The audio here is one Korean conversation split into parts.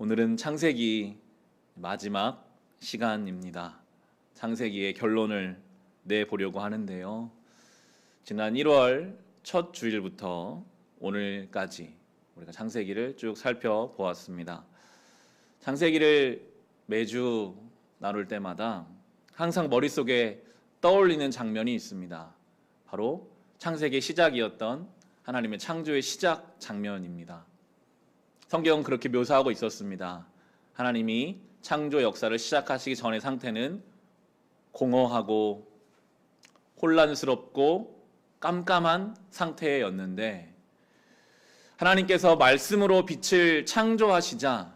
오늘은 창세기 마지막 시간입니다. 창세기의 결론을 내보려고 하는데요. 지난 1월 첫 주일부터 오늘까지 우리가 창세기를 쭉 살펴보았습니다. 창세기를 매주 나눌 때마다 항상 머릿속에 떠올리는 장면이 있습니다. 바로 창세기의 시작이었던 하나님의 창조의 시작 장면입니다. 성경은 그렇게 묘사하고 있었습니다. 하나님이 창조 역사를 시작하시기 전의 상태는 공허하고 혼란스럽고 깜깜한 상태였는데, 하나님께서 말씀으로 빛을 창조하시자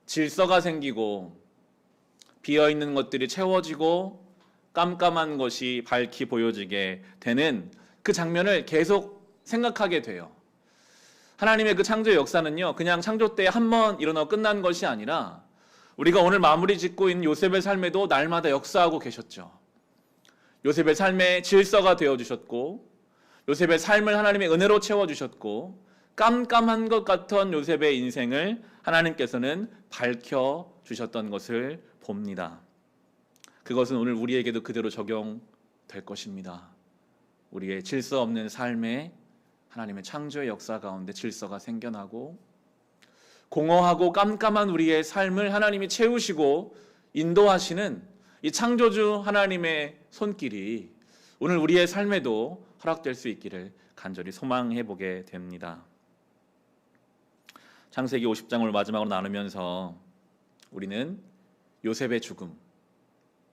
질서가 생기고 비어있는 것들이 채워지고 깜깜한 것이 밝히 보여지게 되는 그 장면을 계속 생각하게 돼요. 하나님의 그 창조의 역사는요, 그냥 창조 때 한 번 일어나고 끝난 것이 아니라 우리가 오늘 마무리 짓고 있는 요셉의 삶에도 날마다 역사하고 계셨죠. 요셉의 삶에 질서가 되어주셨고, 요셉의 삶을 하나님의 은혜로 채워주셨고, 깜깜한 것 같은 요셉의 인생을 하나님께서는 밝혀주셨던 것을 봅니다. 그것은 오늘 우리에게도 그대로 적용될 것입니다. 우리의 질서 없는 삶에 하나님의 창조의 역사 가운데 질서가 생겨나고, 공허하고 깜깜한 우리의 삶을 하나님이 채우시고 인도하시는 이 창조주 하나님의 손길이 오늘 우리의 삶에도 허락될 수 있기를 간절히 소망해 보게 됩니다. 창세기 50장을 마지막으로 나누면서 우리는 요셉의 죽음,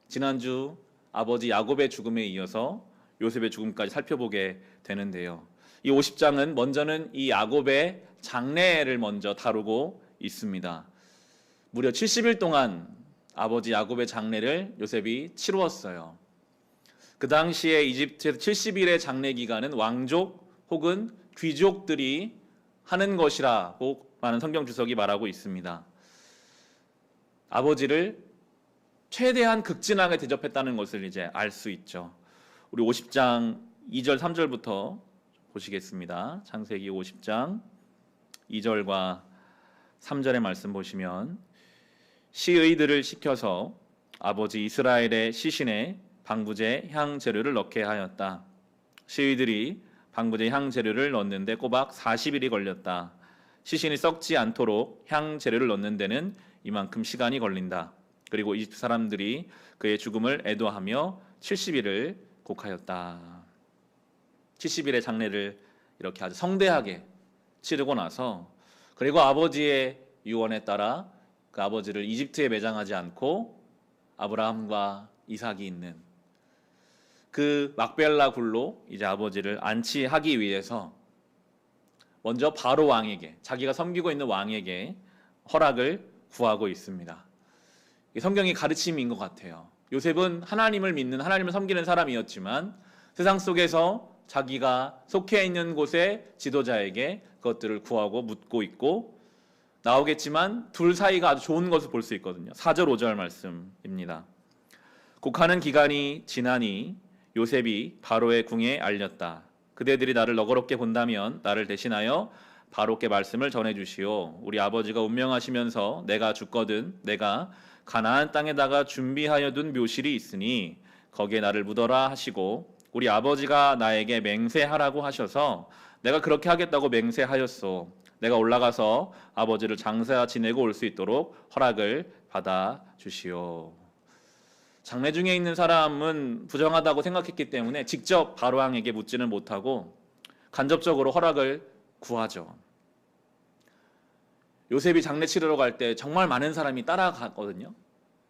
지난주 아버지 야곱의 죽음에 이어서 요셉의 죽음까지 살펴보게 되는데요. 이 50장은 먼저는 이 야곱의 장례를 먼저 다루고 있습니다. 무려 70일 동안 아버지 야곱의 장례를 요셉이 치루었어요. 그 당시에 이집트에서 70일의 장례 기간은 왕족 혹은 귀족들이 하는 것이라고 많은 성경 주석이 말하고 있습니다. 아버지를 최대한 극진하게 대접했다는 것을 이제 알 수 있죠. 우리 50장 2절 3절부터 보시겠습니다. 창세기 50장 2절과 3절의 말씀 보시면, 시의들을 시켜서 아버지 이스라엘의 시신에 방부제 향 재료를 넣게 하였다. 시의들이 방부제 향 재료를 넣는데 꼬박 40일이 걸렸다. 시신이 썩지 않도록 향 재료를 넣는 데는 이만큼 시간이 걸린다. 그리고 이집트 사람들이 그의 죽음을 애도하며 70일을 곡하였다. 70일의 장례를 이렇게 아주 성대하게 치르고 나서, 그리고 아버지의 유언에 따라 그 아버지를 이집트에 매장하지 않고 아브라함과 이삭이 있는 그 막벨라 굴로 이제 아버지를 안치하기 위해서 먼저 바로 왕에게, 자기가 섬기고 있는 왕에게 허락을 구하고 있습니다. 성경의 가르침인 것 같아요. 요셉은 하나님을 믿는, 하나님을 섬기는 사람이었지만 세상 속에서 자기가 속해 있는 곳의 지도자에게 그것들을 구하고 묻고 있고, 나오겠지만 둘 사이가 아주 좋은 것을 볼 수 있거든요. 4절 5절 말씀입니다. 곡하는 기간이 지나니 요셉이 바로의 궁에 알렸다. 그대들이 나를 너그럽게 본다면 나를 대신하여 바로께 말씀을 전해주시오. 우리 아버지가 운명하시면서 내가 죽거든 내가 가나안 땅에다가 준비하여 둔 묘실이 있으니 거기에 나를 묻어라 하시고, 우리 아버지가 나에게 맹세하라고 하셔서 내가 그렇게 하겠다고 맹세하였소. 내가 올라가서 아버지를 장사 지내고 올 수 있도록 허락을 받아 주시오. 장례 중에 있는 사람은 부정하다고 생각했기 때문에 직접 바로왕에게 묻지는 못하고 간접적으로 허락을 구하죠. 요셉이 장례 치르러 갈 때 정말 많은 사람이 따라갔거든요.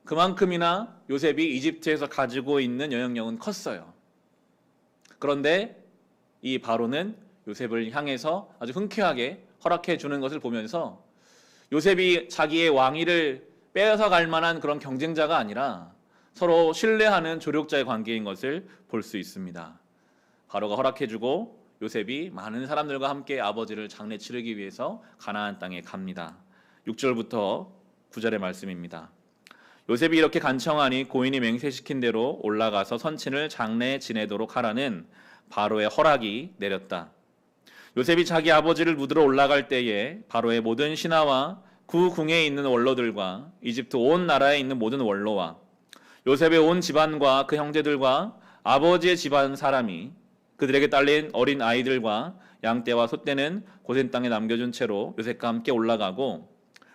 그만큼이나 요셉이 이집트에서 가지고 있는 영향력은 컸어요. 그런데 이 바로는 요셉을 향해서 아주 흔쾌하게 허락해 주는 것을 보면서 요셉이 자기의 왕위를 빼앗아 갈 만한 그런 경쟁자가 아니라 서로 신뢰하는 조력자의 관계인 것을 볼 수 있습니다. 바로가 허락해 주고 요셉이 많은 사람들과 함께 아버지를 장례 치르기 위해서 가나안 땅에 갑니다. 6절부터 9절의 말씀입니다. 요셉이 이렇게 간청하니 고인이 맹세시킨 대로 올라가서 선친을 장례 지내도록 하라는 바로의 허락이 내렸다. 요셉이 자기 아버지를 묻으러 올라갈 때에 바로의 모든 신하와 구 궁에 있는 원로들과 이집트 온 나라에 있는 모든 원로와 요셉의 온 집안과 그 형제들과 아버지의 집안 사람이 그들에게 딸린 어린 아이들과 양떼와 소떼는 고센 땅에 남겨준 채로 요셉과 함께 올라가고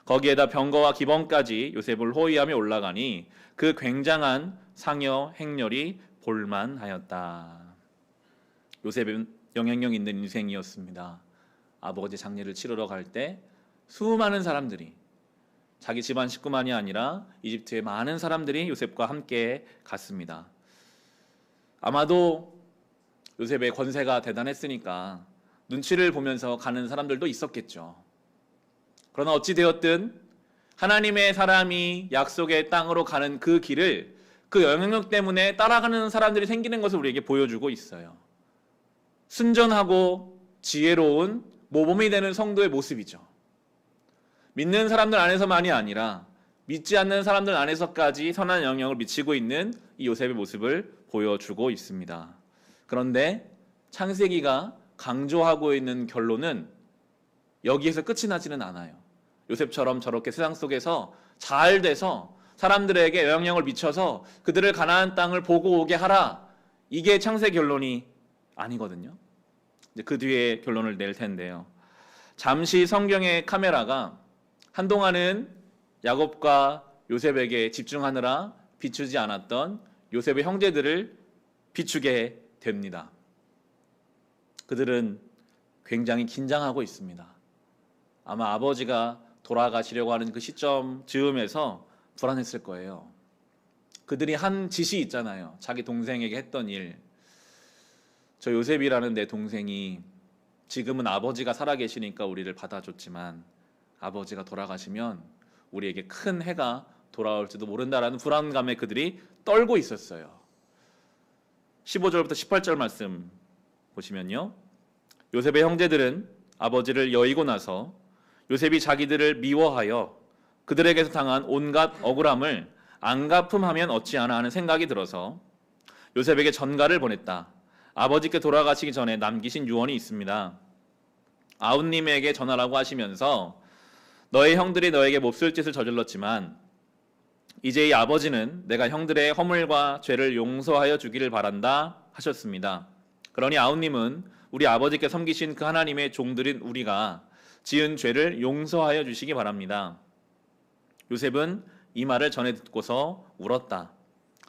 거기에다 병거와 기범까지 요셉을 호위하며 올라가니 그 굉장한 상여 행렬이 볼만하였다. 요셉은 영향력 있는 인생이었습니다. 아버지 장례를 치르러 갈 때 수많은 사람들이, 자기 집안 식구만이 아니라 이집트의 많은 사람들이 요셉과 함께 갔습니다. 아마도 요셉의 권세가 대단했으니까 눈치를 보면서 가는 사람들도 있었겠죠. 그러나 어찌되었든 하나님의 사람이 약속의 땅으로 가는 그 길을 그 영향력 때문에 따라가는 사람들이 생기는 것을 우리에게 보여주고 있어요. 순전하고 지혜로운 모범이 되는 성도의 모습이죠. 믿는 사람들 안에서만이 아니라 믿지 않는 사람들 안에서까지 선한 영향을 미치고 있는 이 요셉의 모습을 보여주고 있습니다. 그런데 창세기가 강조하고 있는 결론은 여기에서 끝이 나지는 않아요. 요셉처럼 저렇게 세상 속에서 잘 돼서 사람들에게 영향력을 미쳐서 그들을 가나안 땅을 보고 오게 하라. 이게 창세 결론이 아니거든요. 이제 그 뒤에 결론을 낼 텐데요. 잠시 성경의 카메라가 한동안은 야곱과 요셉에게 집중하느라 비추지 않았던 요셉의 형제들을 비추게 됩니다. 그들은 굉장히 긴장하고 있습니다. 아마 아버지가 돌아가시려고 하는 그 시점 즈음에서 불안했을 거예요. 그들이 한 짓이 있잖아요. 자기 동생에게 했던 일. 저 요셉이라는 내 동생이 지금은 아버지가 살아계시니까 우리를 받아줬지만 아버지가 돌아가시면 우리에게 큰 해가 돌아올지도 모른다라는 불안감에 그들이 떨고 있었어요. 15절부터 18절 말씀 보시면요. 요셉의 형제들은 아버지를 여의고 나서 요셉이 자기들을 미워하여 그들에게서 당한 온갖 억울함을 안 갚음하면 어찌하나 하는 생각이 들어서 요셉에게 전가를 보냈다. 아버지께 돌아가시기 전에 남기신 유언이 있습니다. 아웃님에게 전하라고 하시면서 너의 형들이 너에게 몹쓸 짓을 저질렀지만 이제 이 아버지는 내가 형들의 허물과 죄를 용서하여 주기를 바란다 하셨습니다. 그러니 아웃님은 우리 아버지께 섬기신 그 하나님의 종들인 우리가 지은 죄를 용서하여 주시기 바랍니다. 요셉은 이 말을 전해 듣고서 울었다.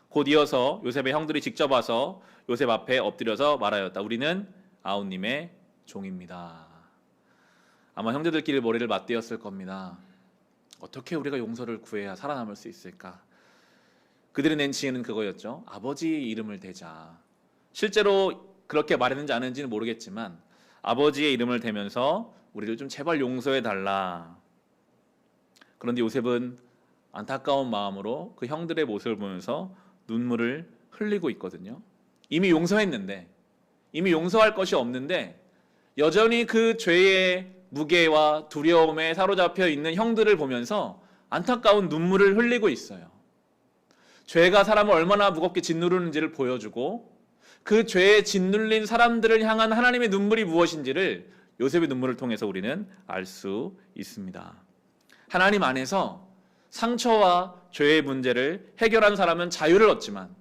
곧 이어서 요셉의 형들이 직접 와서 요셉 앞에 엎드려서 말하였다. 우리는 아웃님의 종입니다. 아마 형제들끼리 머리를 맞대었을 겁니다. 어떻게 우리가 용서를 구해야 살아남을 수 있을까? 그들이 낸 지혜는 그거였죠. 아버지 이름을 대자. 실제로 그렇게 말했는지 안 했는지는 모르겠지만 아버지의 이름을 대면서 우리를 좀 제발 용서해 달라. 그런데 요셉은 안타까운 마음으로 그 형들의 모습을 보면서 눈물을 흘리고 있거든요. 이미 용서했는데, 이미 용서할 것이 없는데 여전히 그 죄의 무게와 두려움에 사로잡혀 있는 형들을 보면서 안타까운 눈물을 흘리고 있어요. 죄가 사람을 얼마나 무겁게 짓누르는지를 보여주고 그 죄에 짓눌린 사람들을 향한 하나님의 눈물이 무엇인지를 요셉의 눈물을 통해서 우리는 알 수 있습니다. 하나님 안에서 상처와 죄의 문제를 해결한 사람은 자유를 얻지만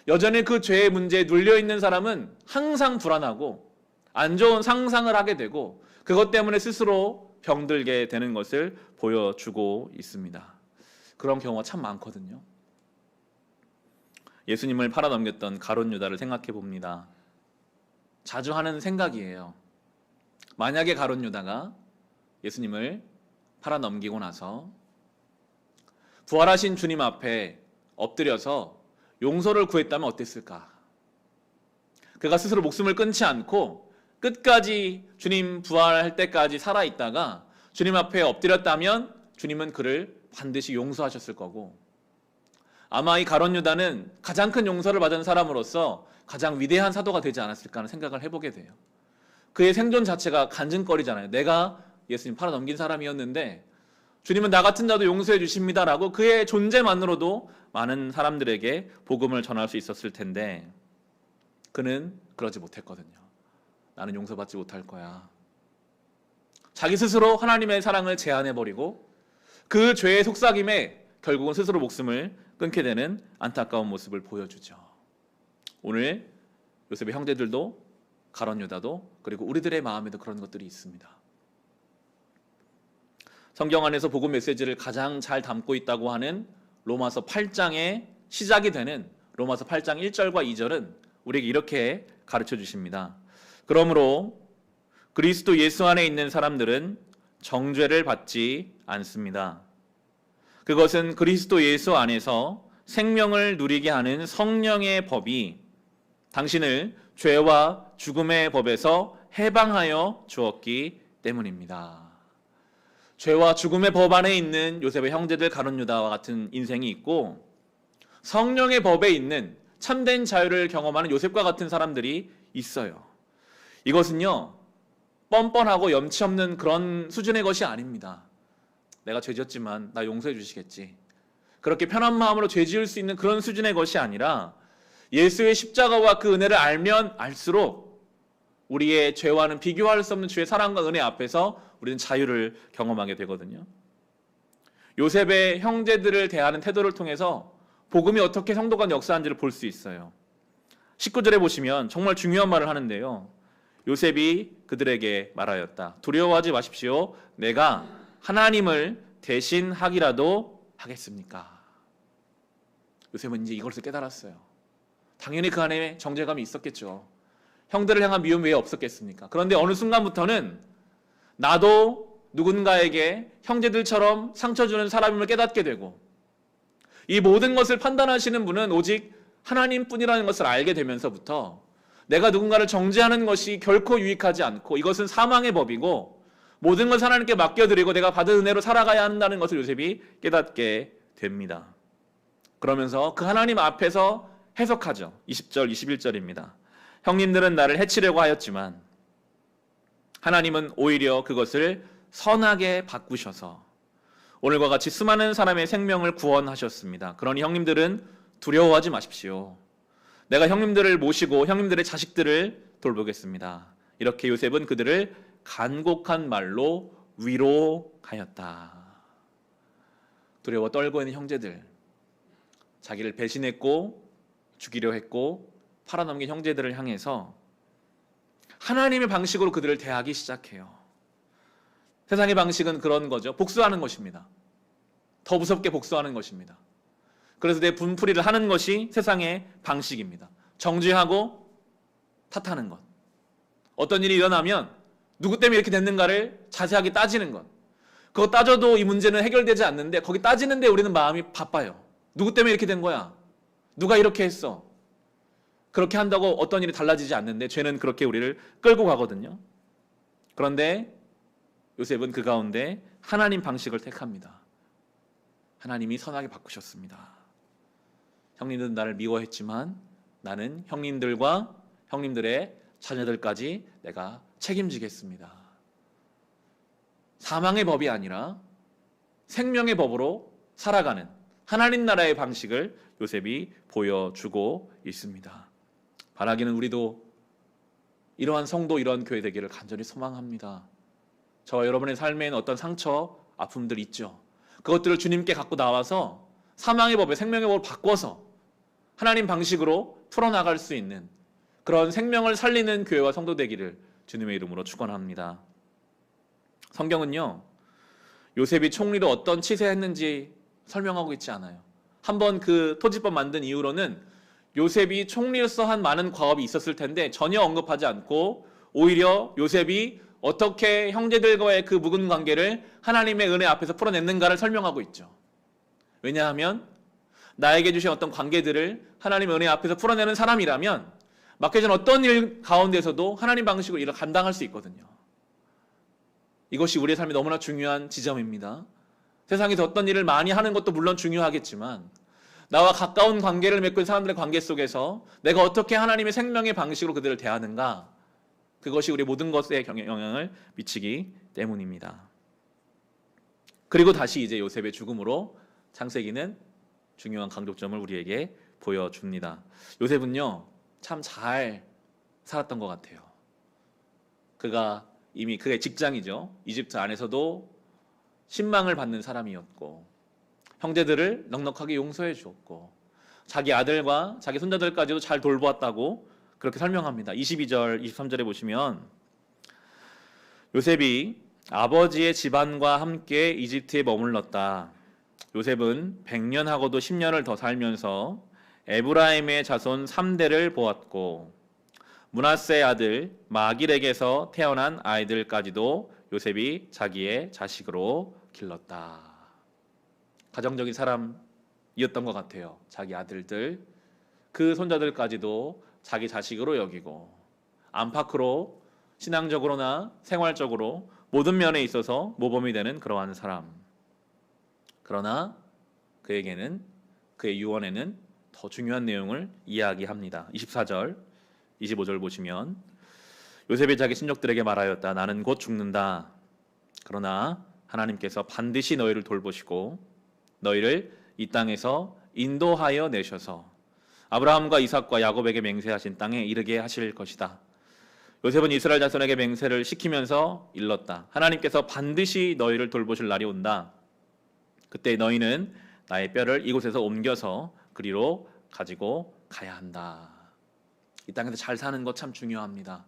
여전히 그 죄의 문제에 눌려있는 사람은 항상 불안하고 안 좋은 상상을 하게 되고 그것 때문에 스스로 병들게 되는 것을 보여주고 있습니다. 그런 경우가 참 많거든요. 예수님을 팔아넘겼던 가룟 유다를 생각해 봅니다. 자주 하는 생각이에요. 만약에 가룟 유다가 예수님을 팔아넘기고 나서 부활하신 주님 앞에 엎드려서 용서를 구했다면 어땠을까? 그가 스스로 목숨을 끊지 않고 끝까지 주님 부활할 때까지 살아있다가 주님 앞에 엎드렸다면 주님은 그를 반드시 용서하셨을 거고 아마 이 가룟 유다는 가장 큰 용서를 받은 사람으로서 가장 위대한 사도가 되지 않았을까 하는 생각을 해보게 돼요. 그의 생존 자체가 간증거리잖아요. 내가 예수님 팔아넘긴 사람이었는데 주님은 나 같은 자도 용서해 주십니다라고 그의 존재만으로도 많은 사람들에게 복음을 전할 수 있었을 텐데 그는 그러지 못했거든요. 나는 용서받지 못할 거야. 자기 스스로 하나님의 사랑을 제한해버리고 그 죄의 속삭임에 결국은 스스로 목숨을 끊게 되는 안타까운 모습을 보여주죠. 오늘 요셉의 형제들도 가룟 유다도 그리고 우리들의 마음에도 그런 것들이 있습니다. 성경 안에서 복음 메시지를 가장 잘 담고 있다고 하는 로마서 8장의 시작이 되는 로마서 8장 1절과 2절은 우리에게 이렇게 가르쳐 주십니다. 그러므로 그리스도 예수 안에 있는 사람들은 정죄를 받지 않습니다. 그것은 그리스도 예수 안에서 생명을 누리게 하는 성령의 법이 당신을 죄와 죽음의 법에서 해방하여 주었기 때문입니다. 죄와 죽음의 법 안에 있는 요셉의 형제들 가룟 유다와 같은 인생이 있고, 성령의 법에 있는 참된 자유를 경험하는 요셉과 같은 사람들이 있어요. 이것은요, 뻔뻔하고 염치 없는 그런 수준의 것이 아닙니다. 내가 죄 지었지만 나 용서해 주시겠지, 그렇게 편한 마음으로 죄 지을 수 있는 그런 수준의 것이 아니라, 예수의 십자가와 그 은혜를 알면 알수록 우리의 죄와는 비교할 수 없는 주의 사랑과 은혜 앞에서 우리는 자유를 경험하게 되거든요. 요셉의 형제들을 대하는 태도를 통해서 복음이 어떻게 성도 간 역사한지를 볼 수 있어요. 19절에 보시면 정말 중요한 말을 하는데요. 요셉이 그들에게 말하였다. 두려워하지 마십시오. 내가 하나님을 대신하기라도 하겠습니까? 요셉은 이제 이것을 깨달았어요. 당연히 그 안에 정죄감이 있었겠죠. 형들을 향한 미움 왜 없었겠습니까? 그런데 어느 순간부터는 나도 누군가에게 형제들처럼 상처 주는 사람임을 깨닫게 되고, 이 모든 것을 판단하시는 분은 오직 하나님뿐이라는 것을 알게 되면서부터 내가 누군가를 정죄하는 것이 결코 유익하지 않고 이것은 사망의 법이고 모든 것을 하나님께 맡겨드리고 내가 받은 은혜로 살아가야 한다는 것을 요셉이 깨닫게 됩니다. 그러면서 그 하나님 앞에서 해석하죠. 20절, 21절입니다. 형님들은 나를 해치려고 하였지만 하나님은 오히려 그것을 선하게 바꾸셔서 오늘과 같이 수많은 사람의 생명을 구원하셨습니다. 그러니 형님들은 두려워하지 마십시오. 내가 형님들을 모시고 형님들의 자식들을 돌보겠습니다. 이렇게 요셉은 그들을 간곡한 말로 위로하였다. 두려워 떨고 있는 형제들, 자기를 배신했고 죽이려 했고 팔아넘긴 형제들을 향해서 하나님의 방식으로 그들을 대하기 시작해요. 세상의 방식은 그런 거죠. 복수하는 것입니다. 더 무섭게 복수하는 것입니다. 그래서 내 분풀이를 하는 것이 세상의 방식입니다. 정죄하고 탓하는 것. 어떤 일이 일어나면 누구 때문에 이렇게 됐는가를 자세하게 따지는 것. 그거 따져도 이 문제는 해결되지 않는데 거기 따지는데 우리는 마음이 바빠요. 누구 때문에 이렇게 된 거야? 누가 이렇게 했어? 그렇게 한다고 어떤 일이 달라지지 않는데 죄는 그렇게 우리를 끌고 가거든요. 그런데 요셉은 그 가운데 하나님 방식을 택합니다. 하나님이 선하게 바꾸셨습니다. 형님들은 나를 미워했지만 나는 형님들과 형님들의 자녀들까지 내가 책임지겠습니다. 사망의 법이 아니라 생명의 법으로 살아가는 하나님 나라의 방식을 요셉이 보여주고 있습니다. 바라기는 우리도 이러한 성도, 이러한 교회 되기를 간절히 소망합니다. 저와 여러분의 삶에는 어떤 상처, 아픔들 있죠. 그것들을 주님께 갖고 나와서 사망의 법에 생명의 법을 바꿔서 하나님 방식으로 풀어나갈 수 있는 그런 생명을 살리는 교회와 성도 되기를 주님의 이름으로 축원합니다. 성경은요, 요셉이 총리로 어떤 치세했는지 설명하고 있지 않아요. 한번 그 토지법 만든 이후로는 요셉이 총리로서 한 많은 과업이 있었을 텐데 전혀 언급하지 않고 오히려 요셉이 어떻게 형제들과의 그 묵은 관계를 하나님의 은혜 앞에서 풀어냈는가를 설명하고 있죠. 왜냐하면 나에게 주신 어떤 관계들을 하나님의 은혜 앞에서 풀어내는 사람이라면 맡겨진 어떤 일 가운데서도 하나님 방식으로 일을 감당할 수 있거든요. 이것이 우리의 삶에 너무나 중요한 지점입니다. 세상에서 어떤 일을 많이 하는 것도 물론 중요하겠지만 나와 가까운 관계를 맺고 있는 사람들의 관계 속에서 내가 어떻게 하나님의 생명의 방식으로 그들을 대하는가, 그것이 우리 모든 것에 영향을 미치기 때문입니다. 그리고 다시 이제 요셉의 죽음으로 창세기는 중요한 강조점을 우리에게 보여줍니다. 요셉은요, 참 잘 살았던 것 같아요. 그가 이미 그의 직장이죠. 이집트 안에서도 신망을 받는 사람이었고 형제들을 넉넉하게 용서해 주었고 자기 아들과 자기 손자들까지도 잘 돌보았다고 그렇게 설명합니다. 22절, 23절에 보시면 요셉이 아버지의 집안과 함께 이집트에 머물렀다. 요셉은 100년하고도 10년을 더 살면서 에브라임의 자손 3대를 보았고 므낫세의 아들 마길에게서 태어난 아이들까지도 요셉이 자기의 자식으로 길렀다. 가정적인 사람이었던 것 같아요. 자기 아들들, 그 손자들까지도 자기 자식으로 여기고 안팎으로 신앙적으로나 생활적으로 모든 면에 있어서 모범이 되는 그러한 사람. 그러나 그에게는, 그의 유언에는 더 중요한 내용을 이야기합니다. 24절, 25절 보시면 요셉이 자기 친족들에게 말하였다. 나는 곧 죽는다. 그러나 하나님께서 반드시 너희를 돌보시고 너희를 이 땅에서 인도하여 내셔서 아브라함과 이삭과 야곱에게 맹세하신 땅에 이르게 하실 것이다. 요셉은 이스라엘 자손에게 맹세를 시키면서 일렀다. 하나님께서 반드시 너희를 돌보실 날이 온다. 그때 너희는 나의 뼈를 이곳에서 옮겨서 그리로 가지고 가야 한다. 이 땅에서 잘 사는 것 참 중요합니다.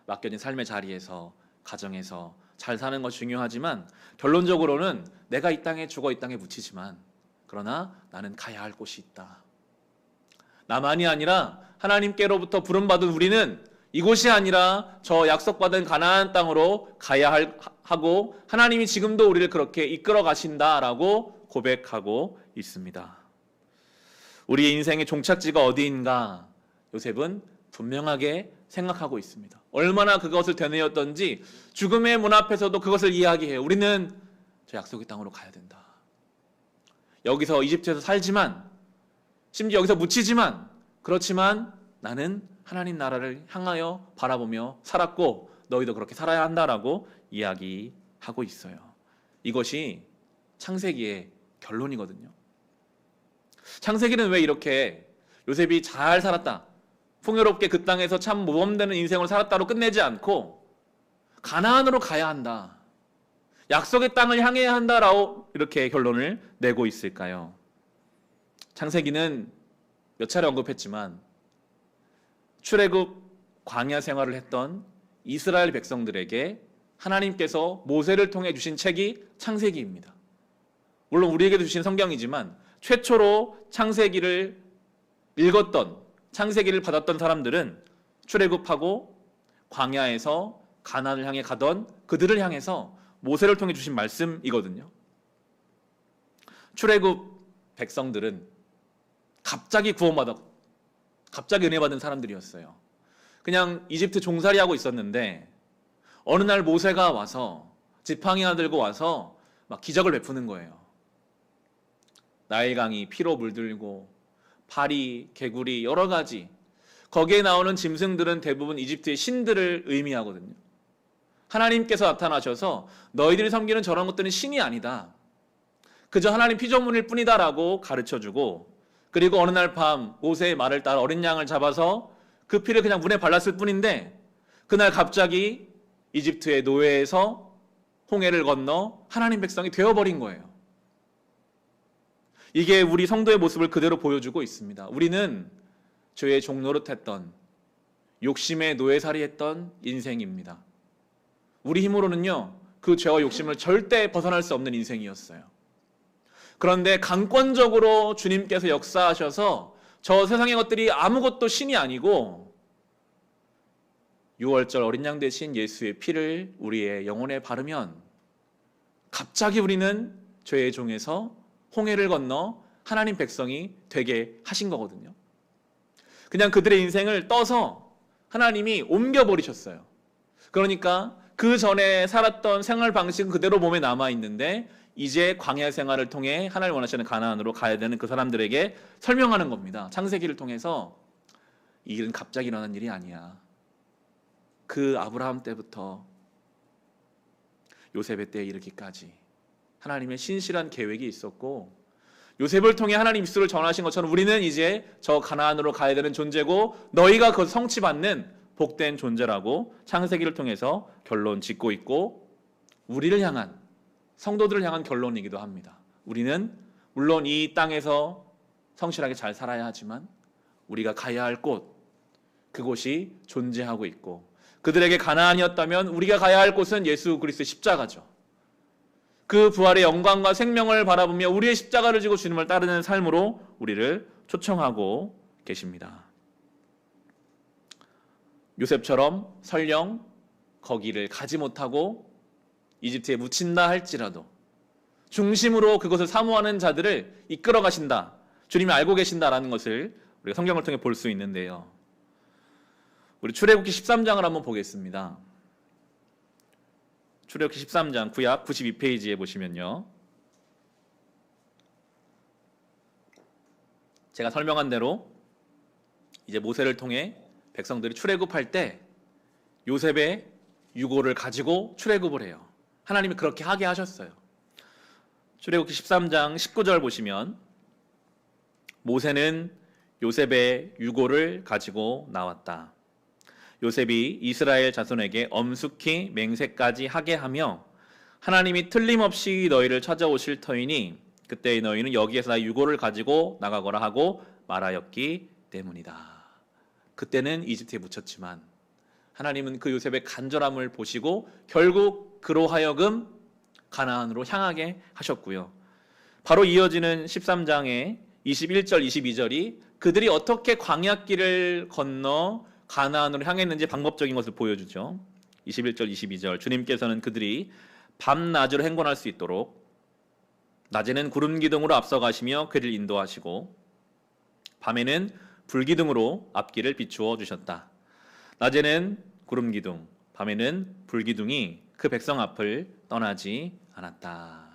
맡겨진 삶의 자리에서, 가정에서 잘 사는 것 중요하지만 결론적으로는 내가 이 땅에 죽어 이 땅에 묻히지만 그러나 나는 가야 할 곳이 있다. 나만이 아니라 하나님께로부터 부름받은 우리는 이곳이 아니라 저 약속받은 가나안 땅으로 가야 하고 하나님이 지금도 우리를 그렇게 이끌어 가신다라고 고백하고 있습니다. 우리의 인생의 종착지가 어디인가 요셉은 분명하게 생각하고 있습니다. 얼마나 그것을 되뇌었던지 죽음의 문 앞에서도 그것을 이야기해요. 우리는 저 약속의 땅으로 가야 된다. 여기서 이집트에서 살지만 심지어 여기서 묻히지만 그렇지만 나는 하나님 나라를 향하여 바라보며 살았고 너희도 그렇게 살아야 한다라고 이야기하고 있어요. 이것이 창세기의 결론이거든요. 창세기는 왜 이렇게 요셉이 잘 살았다, 풍요롭게 그 땅에서 참 모범되는 인생을 살았다로 끝내지 않고 가나안으로 가야 한다, 약속의 땅을 향해야 한다라고 이렇게 결론을 내고 있을까요? 창세기는 몇 차례 언급했지만 출애굽 광야 생활을 했던 이스라엘 백성들에게 하나님께서 모세를 통해 주신 책이 창세기입니다. 물론 우리에게도 주신 성경이지만 최초로 창세기를 읽었던, 창세기를 받았던 사람들은 출애굽하고 광야에서 가나안을 향해 가던 그들을 향해서 모세를 통해 주신 말씀이거든요. 출애굽 백성들은 갑자기 구원받아, 갑자기 은혜 받은 사람들이었어요. 그냥 이집트 종살이하고 있었는데 어느 날 모세가 와서 지팡이 하나 들고 와서 막 기적을 베푸는 거예요. 나일강이 피로 물들고 파리, 개구리 여러 가지, 거기에 나오는 짐승들은 대부분 이집트의 신들을 의미하거든요. 하나님께서 나타나셔서 너희들이 섬기는 저런 것들은 신이 아니다, 그저 하나님 피조물일 뿐이다라고 가르쳐주고, 그리고 어느 날 밤 모세의 말을 따라 어린 양을 잡아서 그 피를 그냥 문에 발랐을 뿐인데 그날 갑자기 이집트의 노예에서 홍해를 건너 하나님 백성이 되어버린 거예요. 이게 우리 성도의 모습을 그대로 보여주고 있습니다. 우리는 죄의 종노릇했던, 욕심의 노예살이했던 인생입니다. 우리 힘으로는요 그 죄와 욕심을 절대 벗어날 수 없는 인생이었어요. 그런데 강권적으로 주님께서 역사하셔서 저 세상의 것들이 아무것도 신이 아니고 유월절 어린 양 대신 예수의 피를 우리의 영혼에 바르면 갑자기 우리는 죄의 종에서 홍해를 건너 하나님 백성이 되게 하신 거거든요. 그냥 그들의 인생을 떠서 하나님이 옮겨버리셨어요. 그러니까 그 전에 살았던 생활 방식은 그대로 몸에 남아있는데 이제 광야 생활을 통해 하나님 원하시는 가나안으로 가야 되는 그 사람들에게 설명하는 겁니다. 창세기를 통해서 이 일은 갑자기 일어난 일이 아니야. 그 아브라함 때부터 요셉의 때에 이르기까지 하나님의 신실한 계획이 있었고, 요셉을 통해 하나님 입술을 전하신 것처럼 우리는 이제 저 가나안으로 가야 되는 존재고 너희가 그 성취받는 복된 존재라고 창세기를 통해서 결론 짓고 있고, 우리를 향한 성도들을 향한 결론이기도 합니다. 우리는 물론 이 땅에서 성실하게 잘 살아야 하지만 우리가 가야 할 곳, 그곳이 존재하고 있고, 그들에게 가나안이었다면 우리가 가야 할 곳은 예수 그리스도의 십자가죠. 그 부활의 영광과 생명을 바라보며 우리의 십자가를 지고 주님을 따르는 삶으로 우리를 초청하고 계십니다. 요셉처럼 설령 거기를 가지 못하고 이집트에 묻힌다 할지라도 중심으로 그것을 사모하는 자들을 이끌어 가신다, 주님이 알고 계신다라는 것을 우리가 성경을 통해 볼 수 있는데요. 우리 출애굽기 13장을 한번 보겠습니다. 출애굽기 13장 구약 92페이지에 보시면요, 제가 설명한 대로 이제 모세를 통해 백성들이 출애굽할 때 요셉의 유고를 가지고 출애굽을 해요. 하나님이 그렇게 하게 하셨어요. 출애굽기 13장 19절 보시면 모세는 요셉의 유고를 가지고 나왔다. 요셉이 이스라엘 자손에게 엄숙히 맹세까지 하게 하며 하나님이 틀림없이 너희를 찾아오실 터이니 그때 너희는 여기에서 나의 유고를 가지고 나가거라 하고 말하였기 때문이다. 그때는 이집트에 묻혔지만 하나님은 그 요셉의 간절함을 보시고 결국 그로 하여금 가나안으로 향하게 하셨고요. 바로 이어지는 13장의 21절 22절이 그들이 어떻게 광야길을 건너 가나안으로 향했는지 방법적인 것을 보여주죠. 21절 22절 주님께서는 그들이 밤낮으로 행군할 수 있도록 낮에는 구름 기둥으로 앞서가시며 그를 인도하시고 밤에는 불기둥으로 앞길을 비추어 주셨다. 낮에는 구름 기둥, 밤에는 불기둥이 그 백성 앞을 떠나지 않았다.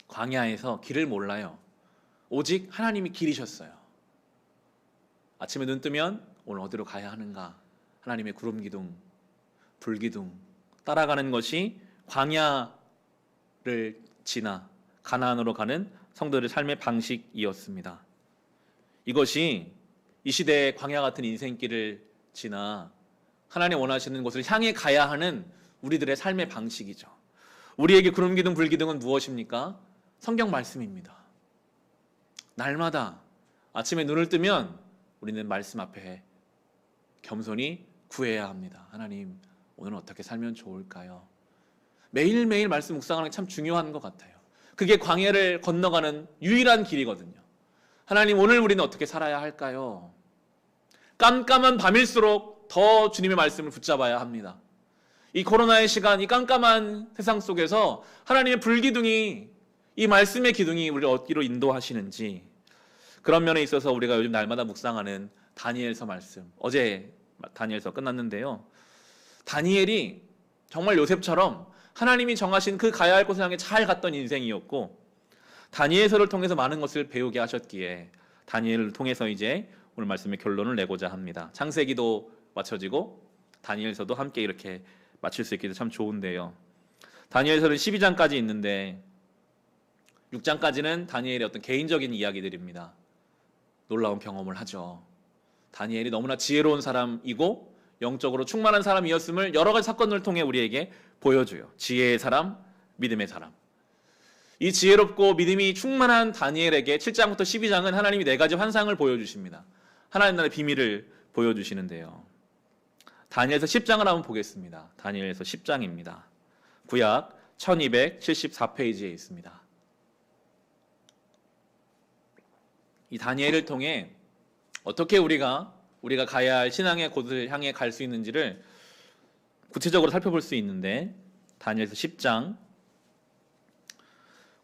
광야에서 길을 몰라요. 오직 하나님이 길이셨어요. 아침에 눈 뜨면 오늘 어디로 가야 하는가? 하나님의 구름 기둥, 불기둥 따라가는 것이 광야를 지나 가나안으로 가는 성도들의 삶의 방식이었습니다. 이것이 이 시대의 광야 같은 인생길을 지나 하나님 원하시는 곳을 향해 가야 하는 우리들의 삶의 방식이죠. 우리에게 구름 기둥, 불 기둥은 무엇입니까? 성경 말씀입니다. 날마다 아침에 눈을 뜨면 우리는 말씀 앞에 겸손히 구해야 합니다. 하나님, 오늘은 어떻게 살면 좋을까요? 매일매일 말씀 묵상하는 게 참 중요한 것 같아요. 그게 광야를 건너가는 유일한 길이거든요. 하나님, 오늘 우리는 어떻게 살아야 할까요? 깜깜한 밤일수록 더 주님의 말씀을 붙잡아야 합니다. 이 코로나의 시간, 이 깜깜한 세상 속에서 하나님의 불기둥이, 이 말씀의 기둥이 우리를 어디로 인도하시는지, 그런 면에 있어서 우리가 요즘 날마다 묵상하는 다니엘서 말씀, 어제 다니엘서 끝났는데요, 다니엘이 정말 요셉처럼 하나님이 정하신 그 가야 할 곳을 향해 잘 갔던 인생이었고, 다니엘서를 통해서 많은 것을 배우게 하셨기에 다니엘을 통해서 이제 오늘 말씀의 결론을 내고자 합니다. 창세기도 마쳐지고 다니엘서도 함께 이렇게 마칠 수 있게 돼서 참 좋은데요. 다니엘서는 12장까지 있는데 6장까지는 다니엘의 어떤 개인적인 이야기들입니다. 놀라운 경험을 하죠. 다니엘이 너무나 지혜로운 사람이고 영적으로 충만한 사람이었음을 여러 가지 사건을 통해 우리에게 보여줘요. 지혜의 사람, 믿음의 사람. 이 지혜롭고 믿음이 충만한 다니엘에게 7장부터 12장은 하나님이 4가지 환상을 보여주십니다. 하나님 나라의 비밀을 보여주시는데요. 다니엘서 10장을 한번 보겠습니다. 다니엘서 10장입니다. 구약 1274페이지에 있습니다. 이 다니엘을 통해 어떻게 우리가 가야 할 신앙의 곳을 향해 갈 수 있는지를 구체적으로 살펴볼 수 있는데, 다니엘서 10장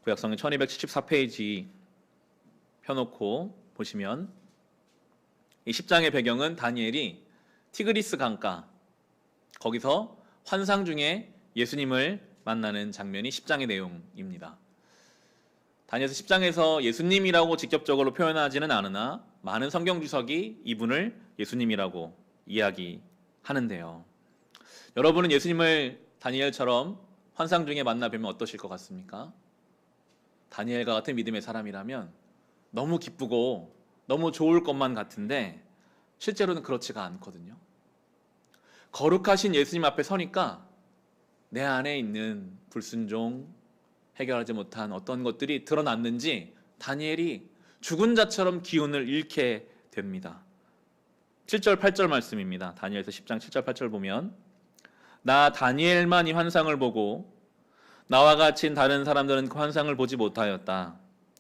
구약성경 1274페이지 펴놓고 보시면 이 10장의 배경은 다니엘이 티그리스 강가, 거기서 환상 중에 예수님을 만나는 장면이 10장의 내용입니다. 다니엘서 10장에서 예수님이라고 직접적으로 표현하지는 않으나 많은 성경 주석이 이분을 예수님이라고 이야기하는데요. 여러분은 예수님을 다니엘처럼 환상 중에 만나 뵈면 어떠실 것 같습니까? 다니엘과 같은 믿음의 사람이라면 너무 기쁘고 너무 좋을 것만 같은데 실제로는 그렇지가 않거든요. 거룩하신 예수님 앞에 서니까 내 안에 있는 불순종, 해결하지 못한 어떤 것들이 드러났는지 다니엘이 죽은 자처럼 기운을 잃게 됩니다. 7절 8절 말씀입니다. 다니엘서 10장 7절 8절 보면 나 다니엘만 이 환상을 보고 나와 같이 다른 사람들은 그 환상을 보지 못하였다.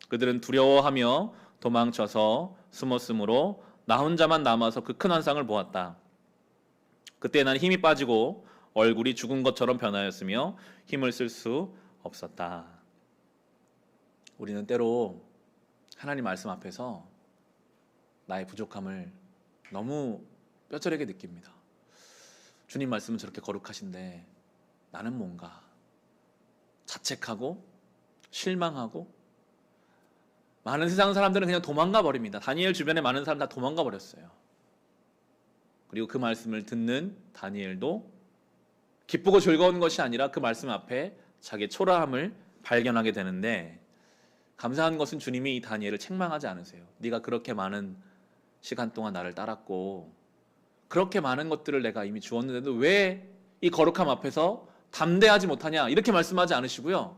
그들은 두려워하며 도망쳐서 숨었으므로 나 혼자만 남아서 그 큰 환상을 보았다. 그때 나는 힘이 빠지고 얼굴이 죽은 것처럼 변하였으며 힘을 쓸 수 없었다. 우리는 때로 하나님 말씀 앞에서 나의 부족함을 너무 뼈저리게 느낍니다. 주님 말씀은 저렇게 거룩하신데 나는 뭔가 자책하고 실망하고 많은 세상 사람들은 그냥 도망가 버립니다. 다니엘 주변에 많은 사람 다 도망가 버렸어요. 그리고 그 말씀을 듣는 다니엘도 기쁘고 즐거운 것이 아니라 그 말씀 앞에 자기의 초라함을 발견하게 되는데 감사한 것은 주님이 이 다니엘을 책망하지 않으세요. 네가 그렇게 많은 시간 동안 나를 따랐고 그렇게 많은 것들을 내가 이미 주었는데도 왜 이 거룩함 앞에서 담대하지 못하냐 이렇게 말씀하지 않으시고요.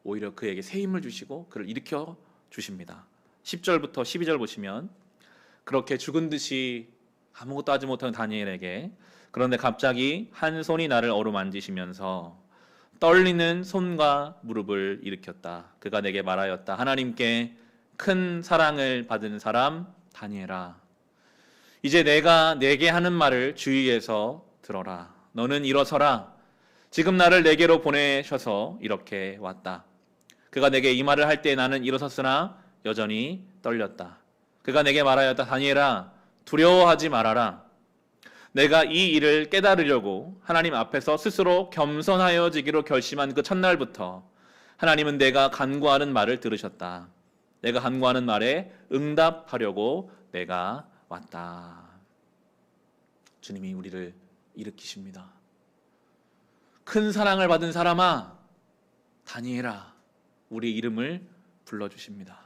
오히려 그에게 새 힘을 주시고 그를 일으켜 주십니다. 10절부터 12절 보시면 그렇게 죽은 듯이 아무것도 하지 못하는 다니엘에게 그런데 갑자기 한 손이 나를 어루만지시면서 떨리는 손과 무릎을 일으켰다. 그가 내게 말하였다. 하나님께 큰 사랑을 받은 사람 다니엘아, 이제 내가 내게 하는 말을 주의해서 들어라. 너는 일어서라. 지금 나를 내게로 보내셔서 이렇게 왔다. 그가 내게 이 말을 할 때 나는 일어섰으나 여전히 떨렸다. 그가 내게 말하였다. 다니엘아, 두려워하지 말아라. 내가 이 일을 깨달으려고 하나님 앞에서 스스로 겸손하여지기로 결심한 그 첫날부터 하나님은 내가 간구하는 말을 들으셨다. 내가 간구하는 말에 응답하려고 내가 왔다. 주님이 우리를 일으키십니다. 큰 사랑을 받은 사람아, 다니엘아, 우리 이름을 불러주십니다.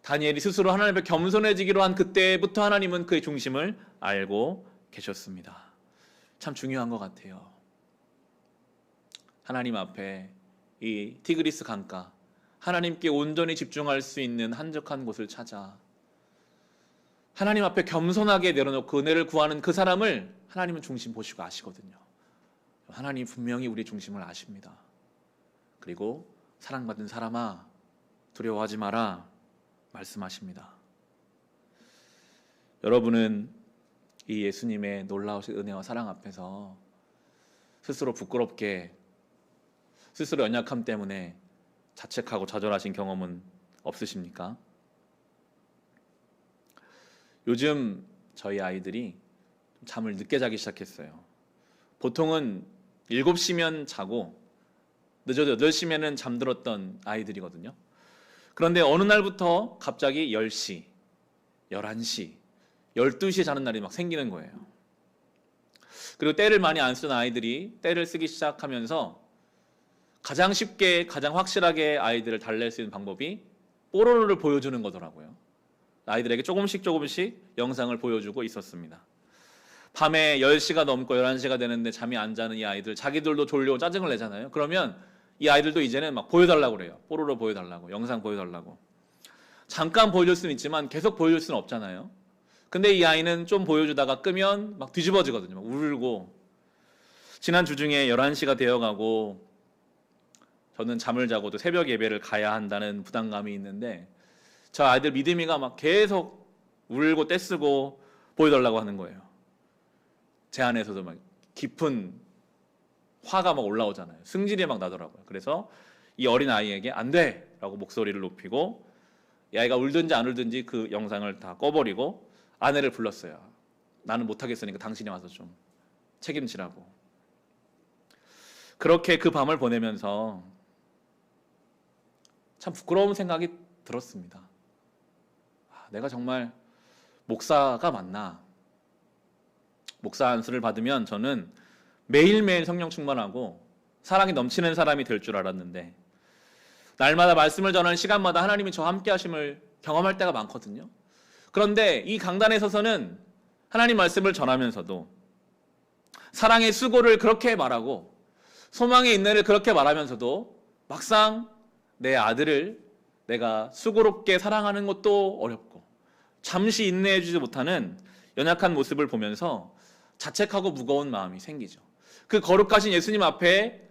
다니엘이 스스로 하나님 앞에 겸손해지기로 한 그때부터 하나님은 그의 중심을 알고 계셨습니다. 참 중요한 것 같아요. 하나님 앞에 이 티그리스 강가, 하나님께 온전히 집중할 수 있는 한적한 곳을 찾아 하나님 앞에 겸손하게 내려놓고 은혜를 구하는 그 사람을 하나님은 중심 보시고 아시거든요. 하나님 분명히 우리 중심을 아십니다. 그리고 사랑받은 사람아, 두려워하지 마라 말씀하십니다. 여러분은 이 예수님의 놀라우신 은혜와 사랑 앞에서 스스로 부끄럽게, 스스로 연약함 때문에 자책하고 좌절하신 경험은 없으십니까? 요즘 저희 아이들이 잠을 늦게 자기 시작했어요. 보통은 7시면 자고 늦어도 8시면은 잠들었던 아이들이거든요. 그런데 어느 날부터 갑자기 10시, 11시, 12시에 자는 날이 막 생기는 거예요. 그리고 때를 많이 안 쓰는 아이들이 때를 쓰기 시작하면서 가장 쉽게, 가장 확실하게 아이들을 달랠 수 있는 방법이 뽀로로를 보여주는 거더라고요. 아이들에게 조금씩 영상을 보여주고 있었습니다. 밤에 10시가 넘고 11시가 되는데 잠이 안 자는 이 아이들, 자기들도 졸려고 짜증을 내잖아요. 그러면 이 아이들도 이제는 막 보여달라고 그래요. 뽀로로 보여달라고, 영상 보여달라고. 잠깐 보여줄 수는 있지만 계속 보여줄 수는 없잖아요. 근데 이 아이는 좀 보여주다가 끄면 막 뒤집어지거든요. 막 울고. 지난주 중에 11시가 되어가고 저는 잠을 자고도 새벽 예배를 가야 한다는 부담감이 있는데 저 아이들 믿음이가 막 계속 울고 떼쓰고 보여달라고 하는 거예요. 제 안에서도 막 깊은 화가 막 올라오잖아요. 승질이 막 나더라고요. 그래서 이 어린 아이에게 안 돼! 라고 목소리를 높이고 이 아이가 울든지 안 울든지 그 영상을 다 꺼버리고 아내를 불렀어요. 나는 못하겠으니까 당신이 와서 좀 책임지라고. 그렇게 그 밤을 보내면서 참 부끄러운 생각이 들었습니다. 내가 정말 목사가 맞나? 목사 안수를 받으면 저는 매일매일 성령 충만하고 사랑이 넘치는 사람이 될 줄 알았는데 날마다 말씀을 전하는 시간마다 하나님이 저와 함께 하심을 경험할 때가 많거든요. 그런데 이 강단에 서서는 하나님 말씀을 전하면서도 사랑의 수고를 그렇게 말하고 소망의 인내를 그렇게 말하면서도 막상 내 아들을 내가 수고롭게 사랑하는 것도 어렵고 잠시 인내해주지 못하는 연약한 모습을 보면서 자책하고 무거운 마음이 생기죠. 그 거룩하신 예수님 앞에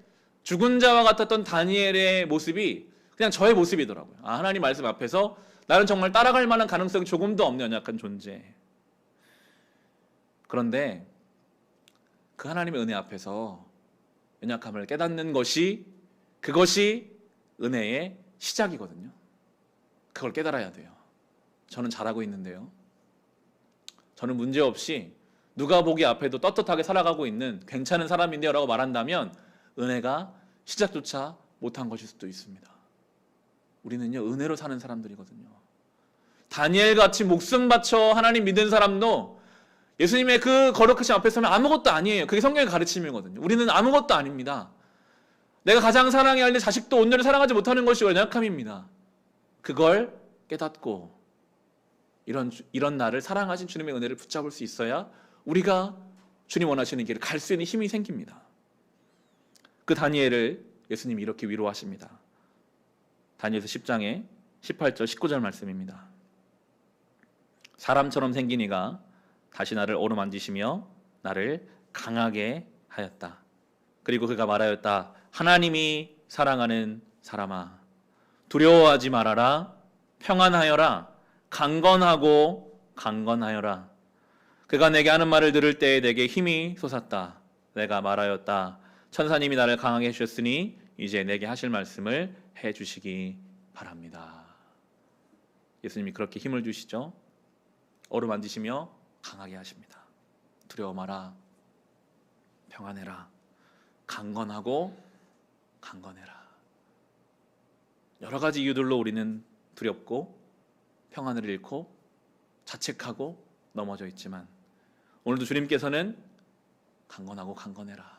죽은 자와 같았던 다니엘의 모습이 그냥 저의 모습이더라고요. 하나님 말씀 앞에서 나는 정말 따라갈 만한 가능성이 조금도 없는 연약한 존재. 그런데 그 하나님의 은혜 앞에서 연약함을 깨닫는 그것이 은혜의 시작이거든요. 그걸 깨달아야 돼요. 저는 잘하고 있는데요. 저는 문제없이 누가 보기 앞에도 떳떳하게 살아가고 있는 괜찮은 사람인데요 라고 말한다면 은혜가 시작조차 못한 것일 수도 있습니다. 우리는요, 은혜로 사는 사람들이거든요. 다니엘같이 목숨 바쳐 하나님 믿은 사람도 예수님의 그 거룩하신 앞에 서면 아무것도 아니에요. 그게 성경의 가르침이거든요. 우리는 아무것도 아닙니다. 내가 가장 사랑해야 할 내 자식도 온전히 사랑하지 못하는 것이 연약함입니다. 그걸 깨닫고 이런 나를 사랑하신 주님의 은혜를 붙잡을 수 있어야 우리가 주님 원하시는 길을 갈 수 있는 힘이 생깁니다. 그 다니엘을 예수님이 이렇게 위로하십니다. 다니엘서 10장의 18절 19절 말씀입니다. 사람처럼 생긴 이가 다시 나를 어루만지시며 나를 강하게 하였다. 그리고 그가 말하였다. 하나님이 사랑하는 사람아, 두려워하지 말아라. 평안하여라. 강건하고 강건하여라. 그가 내게 하는 말을 들을 때에 내게 힘이 솟았다. 내가 말하였다. 천사님이 나를 강하게 해주셨으니 이제 내게 하실 말씀을 해주시기 바랍니다. 예수님이 그렇게 힘을 주시죠. 어루만지시며 강하게 하십니다. 두려워 마라. 평안해라. 강건하고 강건해라. 여러 가지 이유들로 우리는 두렵고 평안을 잃고 자책하고 넘어져 있지만 오늘도 주님께서는 강건하고 강건해라.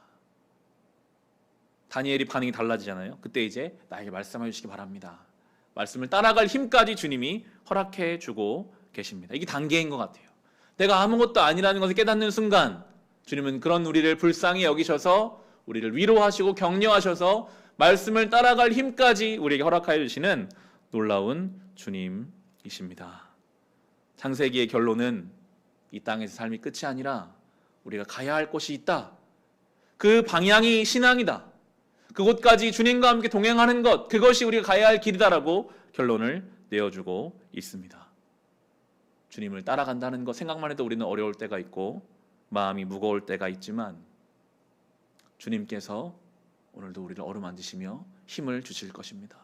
다니엘이 반응이 달라지잖아요. 그때 이제 나에게 말씀해 주시기 바랍니다. 말씀을 따라갈 힘까지 주님이 허락해 주고 계십니다. 이게 단계인 것 같아요. 내가 아무것도 아니라는 것을 깨닫는 순간 주님은 그런 우리를 불쌍히 여기셔서 우리를 위로하시고 격려하셔서 말씀을 따라갈 힘까지 우리에게 허락하여 주시는 놀라운 주님이십니다. 창세기의 결론은 이 땅에서 삶이 끝이 아니라 우리가 가야 할 곳이 있다. 그 방향이 신앙이다. 그곳까지 주님과 함께 동행하는 것, 그것이 우리가 가야 할 길이다라고 결론을 내어주고 있습니다. 주님을 따라간다는 것 생각만 해도 우리는 어려울 때가 있고 마음이 무거울 때가 있지만 주님께서 오늘도 우리를 어루만지시며 힘을 주실 것입니다.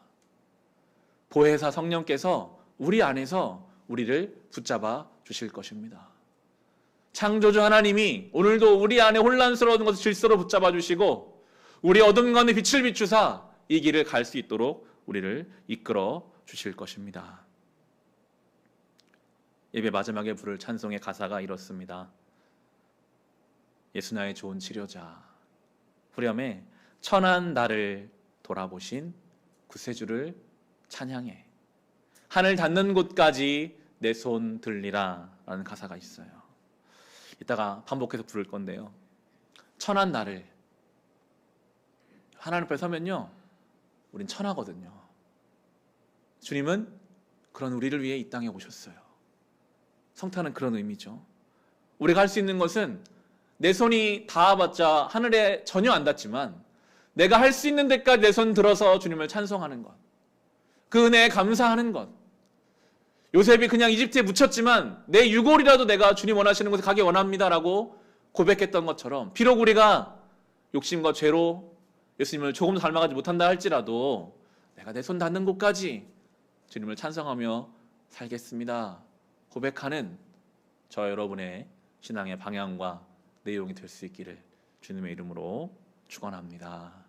보혜사 성령께서 우리 안에서 우리를 붙잡아 주실 것입니다. 창조주 하나님이 오늘도 우리 안에 혼란스러운 것을 질서로 붙잡아 주시고 우리 어둠 가운데 빛을 비추사 이 길을 갈 수 있도록 우리를 이끌어 주실 것입니다. 예배 마지막에 부를 찬송의 가사가 이렇습니다. 예수 나의 좋은 치료자, 후렴에 천한 나를 돌아보신 구세주를 찬양해. 하늘 닿는 곳까지 내 손 들리라 라는 가사가 있어요. 이따가 반복해서 부를 건데요. 천한 나를, 하나님 앞에 서면요 우린 천하거든요. 주님은 그런 우리를 위해 이 땅에 오셨어요. 성탄은 그런 의미죠. 우리가 할 수 있는 것은 내 손이 닿아봤자 하늘에 전혀 안 닿지만 내가 할 수 있는 데까지 내 손 들어서 주님을 찬송하는 것, 그 은혜에 감사하는 것. 요셉이 그냥 이집트에 묻혔지만 내 유골이라도 내가 주님 원하시는 곳에 가기 원합니다라고 고백했던 것처럼 비록 우리가 욕심과 죄로 예수님을 조금 닮아가지 못한다 할지라도 내가 내 손 닿는 곳까지 주님을 찬송하며 살겠습니다 고백하는 저 여러분의 신앙의 방향과 내용이 될 수 있기를 주님의 이름으로 축원합니다.